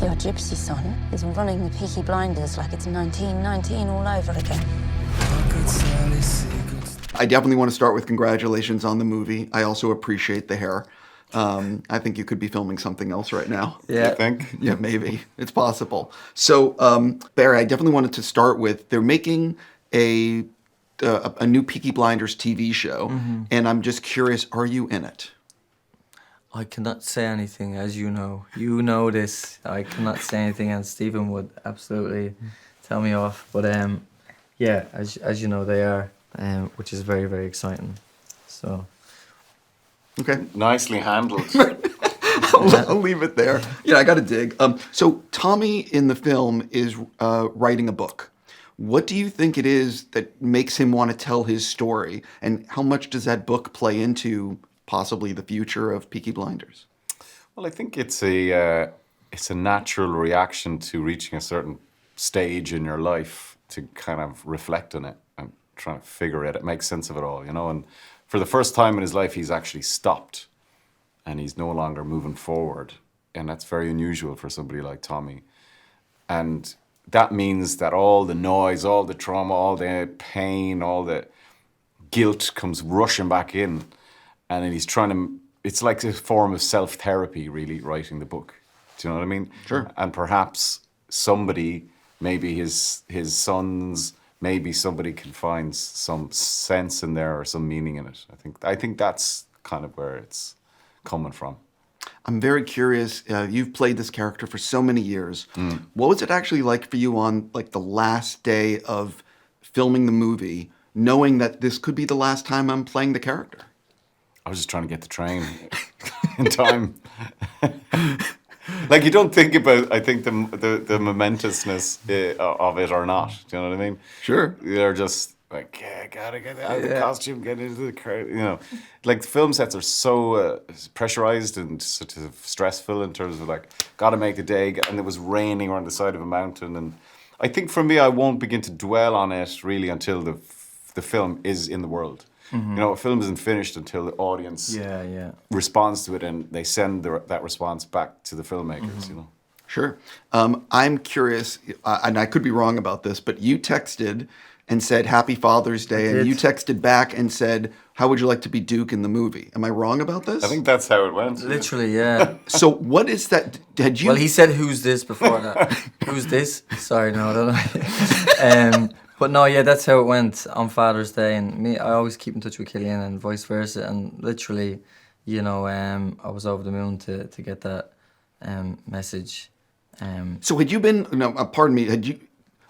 Your gypsy son is running the Peaky Blinders like it's 1919 all over again. I definitely want to start with congratulations on the movie. I also appreciate the hair. I think you could be filming something else right now. Yeah. You think? Yeah, maybe. It's possible. So, Barry, I definitely wanted to start with, they're making a new Peaky Blinders TV show, and I'm just curious, are you in it? I cannot say anything, as you know. You know this. I cannot say anything, and Stephen would absolutely tell me off. But yeah, as you know, they are, which is very, very exciting. So. Okay. Nicely handled. I'll leave it there. Yeah, I got to dig. So Tommy in the film is writing a book. What do you think it is that makes him want to tell his story? And how much does that book play into possibly the future of Peaky Blinders? Well, I think it's a natural reaction to reaching a certain stage in your life to kind of reflect on it and try to figure it, make sense of it all, you know. And for the first time in his life, he's actually stopped and he's no longer moving forward. And that's very unusual for somebody like Tommy. And that means that all the noise, all the trauma, all the pain, all the guilt comes rushing back in. And then he's trying to, it's like a form of self-therapy, really, writing the book. Do you know what I mean? Sure. And perhaps somebody, maybe his sons, maybe somebody can find some sense in there or some meaning in it. I think that's kind of where it's coming from. I'm very curious. You've played this character for so many years. What was it actually like for you on like the last day of filming the movie, knowing that this could be the last time I'm playing the character? I was just trying to get the train in time. Like, you don't think about, I think, the momentousness of it or not. Do you know what I mean? Sure. They're just like, yeah, gotta get out of the costume, get into the car. You know, like the film sets are so pressurized and sort of stressful in terms of like, gotta make the day. And it was raining on the side of a mountain. And I think for me, I won't begin to dwell on it really until the film is in the world. You know, a film isn't finished until the audience responds to it and they send that response back to the filmmakers, you know. Sure. I'm curious, and I could be wrong about this, but you texted and said, Happy Father's Day, and you texted back and said, how would you like to be Duke in the movie? Am I wrong about this? I think that's how it went. Literally, yeah. So what is that? Had you... Well, he said, who's this before that? Who's this? Sorry, no, I don't know. But no, yeah, that's how it went on Father's Day. And me, I always keep in touch with Cillian and vice versa. And literally, you know, I was over the moon to get that message. So had you been, no, pardon me,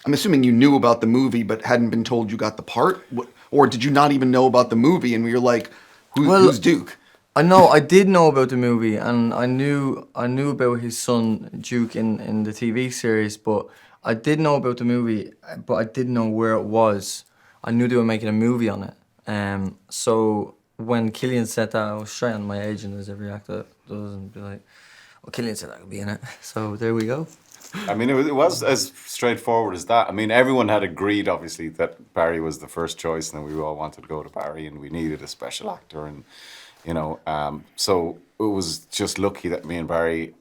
I'm assuming you knew about the movie but hadn't been told you got the part? Or did you not even know about the movie and you're like, who's Duke? I did know about the movie, and I knew about his son Duke in the TV series, but I did know about the movie, but I didn't know where it was. I knew they were making a movie on it. So when Cillian said that, I was straight on my agent, as every actor does, and be like, well, Cillian said I could be in it. So there we go. I mean, it was as straightforward as that. I mean, everyone had agreed, obviously, that Barry was the first choice, and we all wanted to go to Barry, and we needed a special actor, and you know, so it was just lucky that me and Barry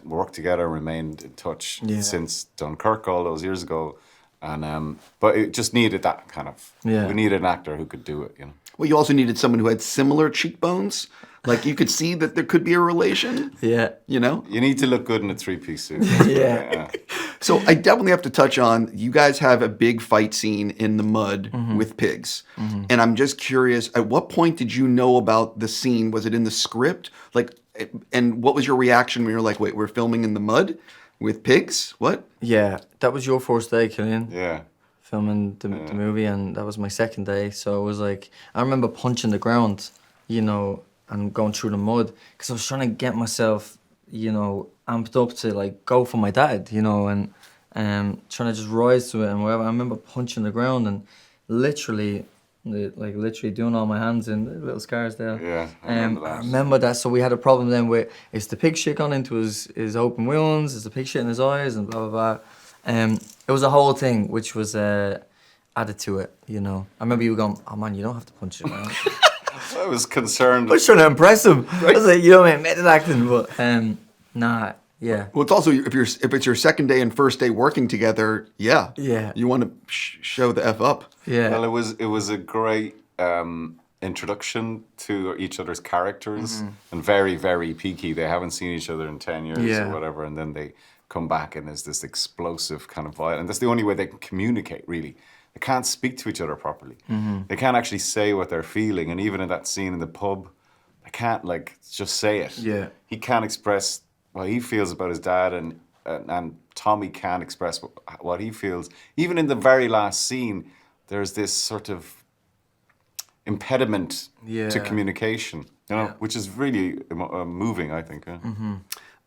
worked together, remained in touch since Dunkirk all those years ago, and but it just needed that kind of. We needed an actor who could do it, you know. Well, you also needed someone who had similar cheekbones. Like, you could see that there could be a relation. Yeah. You know? You need to look good in a three-piece suit. Yeah. So I definitely have to touch on, you guys have a big fight scene in the mud with pigs. And I'm just curious, at what point did you know about the scene? Was it in the script? Like, and what was your reaction when you were like, wait, we're filming in the mud with pigs? What? Yeah, that was your first day, Cillian. Yeah. Filming the movie, and that was my second day. So it was like, I remember punching the ground, you know, and going through the mud, because I was trying to get myself, you know, amped up to like go for my dad, you know, and trying to just rise to it and whatever. I remember punching the ground and literally doing all my hands in, the little scars there. Yeah, I remember that. So we had a problem then where is the pig shit gone into his open wounds, is the pig shit in his eyes, and blah blah blah. It was a whole thing which was added to it, you know. I remember you going, oh man, you don't have to punch it around. I was concerned. I was trying to impress him. I was like, you know, man, method acting, but nah, Yeah. Well, it's also if it's your second day and first day working together, yeah, Yeah. you want to show the F up. Yeah. Well, it was a great introduction to each other's characters, and very, very peaky. They haven't seen each other in 10 years Yeah. or whatever, and then they come back and there's this explosive kind of violence. And that's the only way they can communicate, really. They can't speak to each other properly. They can't actually say what they're feeling. And even in that scene in the pub, they can't just say it. Yeah. He can't express what he feels about his dad, and Tommy can't express what he feels. Even in the very last scene, there's this sort of impediment to communication, which is really moving, I think. Yeah.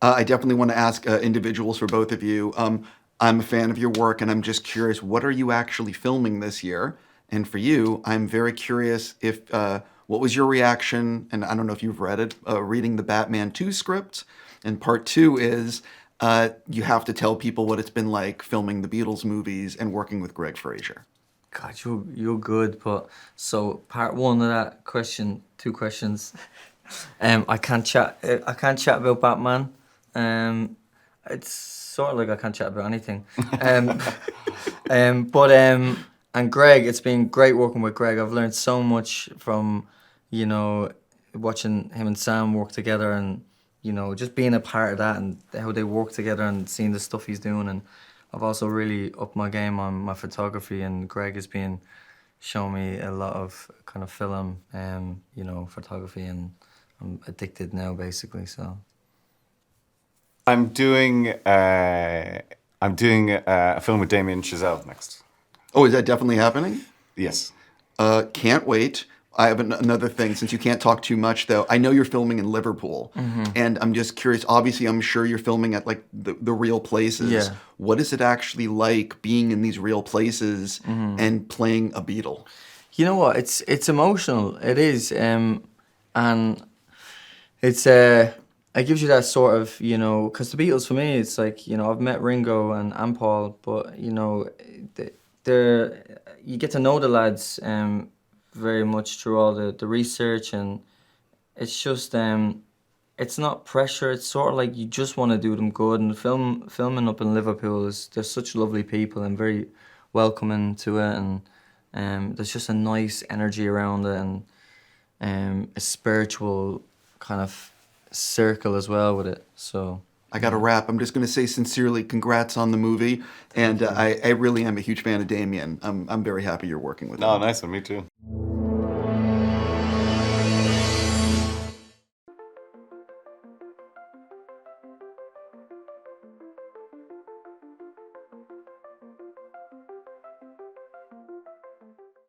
I definitely want to ask individuals for both of you. I'm a fan of your work, and I'm just curious, what are you actually filming this year? And for you, I'm very curious if what was your reaction, and I don't know if you've read it, reading the Batman 2 script. And part 2 is you have to tell people what it's been like filming the Beatles movies and working with Greg Fraser. God, you're good, but so part 1 of that question, 2 questions. I can't chat about Batman. It's sort of like I can't chat about anything. And Greg, it's been great working with Greg. I've learned so much from, watching him and Sam work together, and just being a part of that and how they work together and seeing the stuff he's doing. And I've also really upped my game on my photography, and Greg has been showing me a lot of kind of film, photography, and I'm addicted now, basically. So I'm doing a film with Damien Chazelle next. Oh, is that definitely happening? Yes. Can't wait. I have another thing, since you can't talk too much, though. I know you're filming in Liverpool, and I'm just curious. Obviously, I'm sure you're filming at the real places. Yeah. What is it actually like being in these real places and playing a Beatle? you know what? It's emotional. It is, and it's it gives you that sort of, because the Beatles for me, it's like, I've met Ringo and Paul, but they're you get to know the lads very much through all the research, and it's just it's not pressure. It's sort of like you just want to do them good. And filming up in Liverpool they're such lovely people and very welcoming to it, and there's just a nice energy around it, and a spiritual kind of circle as well with it. So I got to wrap. I'm just going to say sincerely, congrats on the movie, and I really am a huge fan of Damien. I'm very happy you're working with him. No, nice one. Me too.